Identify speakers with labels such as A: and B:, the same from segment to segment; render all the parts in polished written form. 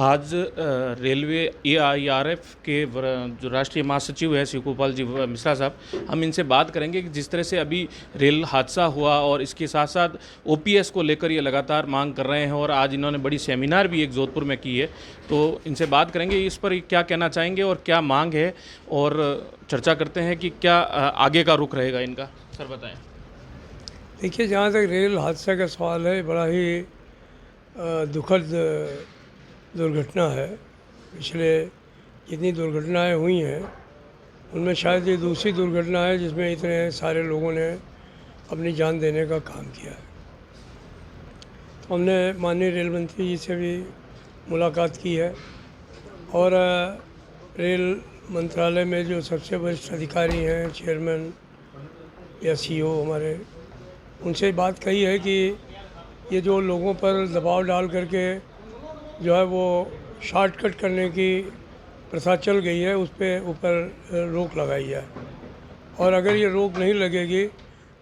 A: आज railway AIRF के जो राष्ट्रीय महासचिव है शिव गोपाल जी मिश्रा साहब, हम इनसे बात करेंगे कि जिस तरह से अभी रेल हादसा हुआ और इसके साथ साथ ओपीएस को लेकर ये लगातार मांग कर रहे हैं और आज इन्होंने बड़ी सेमिनार भी एक जोधपुर में की है। तो इनसे बात करेंगे, इस पर क्या कहना चाहेंगे और क्या मांग है, और चर्चा करते हैं कि क्या आगे का रुख रहेगा इनका। सर बताएं।
B: देखिए, जहाँ तक रेल हादसा का सवाल है, बड़ा ही दुखद दुर्घटना है। पिछले जितनी दुर्घटनाएं हुई हैं उनमें शायद ये दूसरी दुर्घटना है जिसमें इतने सारे लोगों ने अपनी जान देने का काम किया है। तो हमने माननीय रेल मंत्री जी से भी मुलाकात की है और रेल मंत्रालय में जो सबसे वरिष्ठ अधिकारी हैं, चेयरमैन या सीईओ हमारे, उनसे बात कही है कि ये जो लोगों पर दबाव डाल करके जो है वो शॉर्टकट करने की प्रथा चल गई है, उस पर ऊपर रोक लगाई जाए। और अगर ये रोक नहीं लगेगी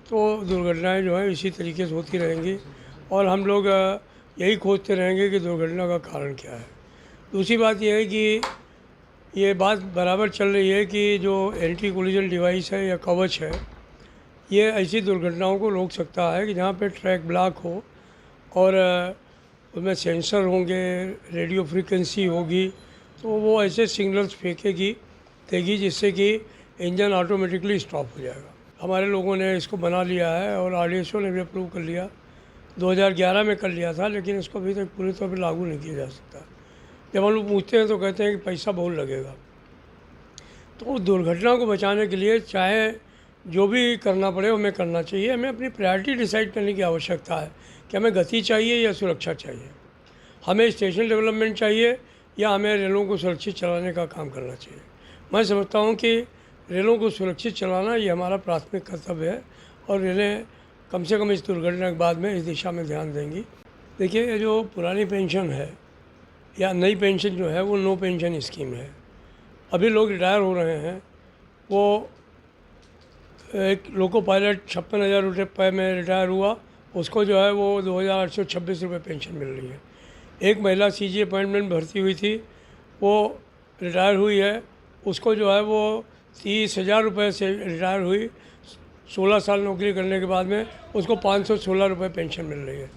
B: तो दुर्घटनाएं जो हैं इसी तरीके से होती रहेंगी और हम लोग यही खोजते रहेंगे कि दुर्घटना का कारण क्या है। दूसरी बात यह है कि ये बात बराबर चल रही है कि जो एंटी कोलिजन डिवाइस है या कवच है, ये ऐसी दुर्घटनाओं को रोक सकता है कि जहाँ पे ट्रैक ब्लॉक हो और उसमें सेंसर होंगे, रेडियो फ्रीक्वेंसी होगी, तो वो ऐसे सिग्नल्स देगी जिससे कि इंजन ऑटोमेटिकली स्टॉप हो जाएगा। हमारे लोगों ने इसको बना लिया है और आरडीएसओ ने भी अप्रूव कर लिया। 2011 में कर लिया था, लेकिन इसको अभी तक पूरी तौर पर लागू नहीं किया जा सकता। जब हम लोग पूछते हैं तो कहते हैं कि पैसा बहुत लगेगा। तो दुर्घटना को बचाने के लिए चाहे जो भी करना पड़े हमें करना चाहिए। हमें अपनी प्रायोरिटी डिसाइड करने की आवश्यकता है कि हमें गति चाहिए या सुरक्षा चाहिए, हमें स्टेशन डेवलपमेंट चाहिए या हमें रेलों को सुरक्षित चलाने का काम करना चाहिए। मैं समझता हूँ कि रेलों को सुरक्षित चलाना ये हमारा प्राथमिक कर्तव्य है और रेलें कम से कम इस दुर्घटना के बाद में इस दिशा में ध्यान देंगी। देखिए, ये जो पुरानी पेंशन है या नई पेंशन जो है वो नो पेंशन स्कीम है। अभी लोग रिटायर हो रहे हैं, वो एक लोको पायलट 56,000 रुपये में रिटायर हुआ, उसको जो है वो 2,826 रुपये पेंशन मिल रही है। एक महिला सीजी अपॉइंटमेंट भर्ती हुई थी, वो रिटायर हुई है, उसको जो है वो 30,000 रुपये से रिटायर हुई। 16 साल नौकरी करने के बाद में उसको 516 रुपये पेंशन मिल रही है।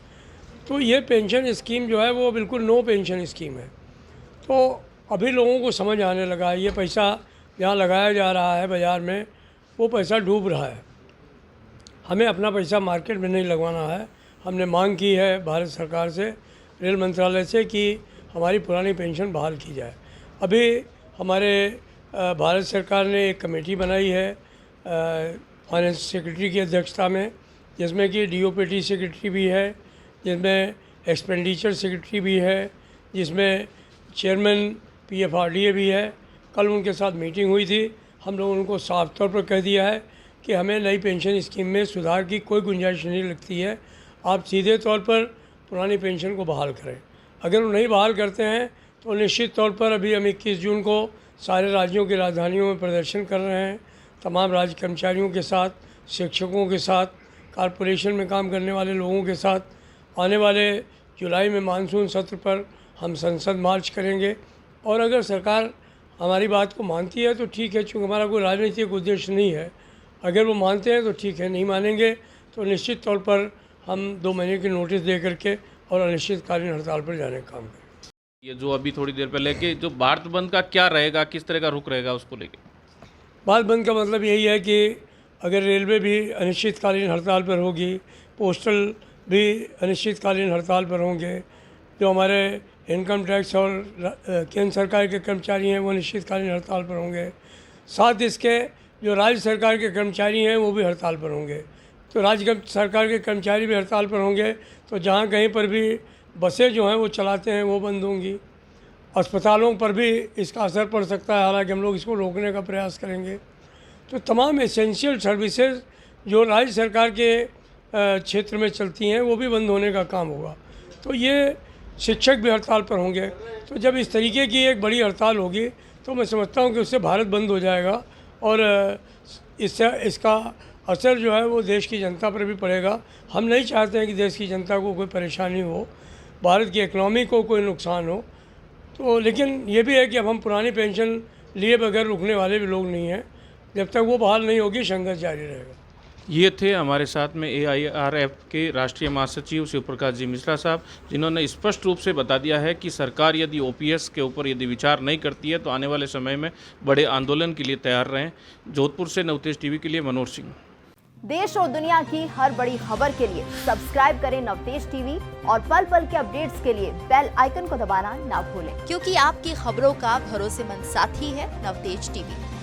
B: तो ये पेंशन स्कीम जो है वो बिल्कुल नो पेंशन स्कीम है। तो अभी लोगों को समझ आने लगा है, ये पैसा जहाँ लगाया जा रहा है बाज़ार में, वो पैसा डूब रहा है। हमें अपना पैसा मार्केट में नहीं लगवाना है। हमने मांग की है भारत सरकार से, रेल मंत्रालय से, कि हमारी पुरानी पेंशन बहाल की जाए। अभी हमारे भारत सरकार ने एक कमेटी बनाई है फाइनेंस सेक्रेटरी की अध्यक्षता में, जिसमें कि डीओपीटी सेक्रेटरी भी है, जिसमें एक्सपेंडिचर सेक्रेटरी भी है, जिसमें चेयरमैन पीएफआरडीए भी है। कल उनके साथ मीटिंग हुई थी। हम लोगों ने उनको साफ तौर पर कह दिया है कि हमें नई पेंशन स्कीम में सुधार की कोई गुंजाइश नहीं लगती है। आप सीधे तौर पर पुरानी पेंशन को बहाल करें। अगर वो नहीं बहाल करते हैं तो निश्चित तौर पर अभी हम 21 जून को सारे राज्यों की राजधानियों में प्रदर्शन कर रहे हैं। तमाम राज्य कर्मचारियों के साथ, शिक्षकों के साथ, कॉरपोरेशन में काम करने वाले लोगों के साथ आने वाले जुलाई में मानसून सत्र पर हम संसद मार्च करेंगे। और अगर सरकार हमारी बात को मानती है तो ठीक है, चूँकि हमारा कोई राजनीतिक उद्देश्य नहीं है। अगर वो मानते हैं तो ठीक है, नहीं मानेंगे तो निश्चित तौर पर हम 2 महीने की नोटिस दे करके और अनिश्चितकालीन हड़ताल पर जाने का काम करें।
A: ये जो अभी थोड़ी देर पहले कि जो भारत बंद का क्या रहेगा, किस तरह का रुख रहेगा, उसको लेके
B: भारत बंद का मतलब यही है कि अगर रेलवे भी अनिश्चितकालीन हड़ताल पर होगी, पोस्टल भी अनिश्चितकालीन हड़ताल पर होंगे, जो हमारे इनकम टैक्स और केंद्र सरकार के कर्मचारी हैं वो अनिश्चितकालीन हड़ताल पर होंगे। साथ इसके जो राज्य सरकार के कर्मचारी हैं वो भी हड़ताल पर होंगे। तो राज्य सरकार के कर्मचारी भी हड़ताल पर होंगे तो जहाँ कहीं पर भी बसें जो हैं वो चलाते हैं वो बंद होंगी। अस्पतालों पर भी इसका असर पड़ सकता है, हालांकि हम लोग इसको रोकने का प्रयास करेंगे। तो तमाम एसेंशियल सर्विसेज जो राज्य सरकार के क्षेत्र में चलती हैं वो भी बंद होने का काम होगा। तो ये शिक्षक भी हड़ताल पर होंगे। तो जब इस तरीके की एक बड़ी हड़ताल होगी तो मैं समझता हूँ कि उससे भारत बंद हो जाएगा और इससे इसका असर जो है वो देश की जनता पर भी पड़ेगा। हम नहीं चाहते हैं कि देश की जनता को कोई परेशानी हो, भारत की इकनॉमी को कोई नुकसान हो। तो लेकिन ये भी है कि अब हम पुरानी पेंशन लिए बगैर रुकने वाले भी लोग नहीं हैं। जब तक वो बहाल नहीं होगी संघर्ष जारी रहेगा।
A: ये थे हमारे साथ में AIRF के राष्ट्रीय महासचिव शिव प्रकाश जी मिश्रा साहब, जिन्होंने स्पष्ट रूप से बता दिया है कि सरकार यदि OPS के ऊपर यदि विचार नहीं करती है तो आने वाले समय में बड़े आंदोलन के लिए तैयार रहें। जोधपुर से नवतेज टीवी के लिए मनोज सिंह।
C: देश और दुनिया की हर बड़ी खबर के लिए सब्सक्राइब करें नवतेज टीवी और पल पल के अपडेट्स के लिए बेल आइकन को दबाना ना भूलें,
D: क्योंकि आपकी खबरों का भरोसेमंद साथी है नवतेज टीवी।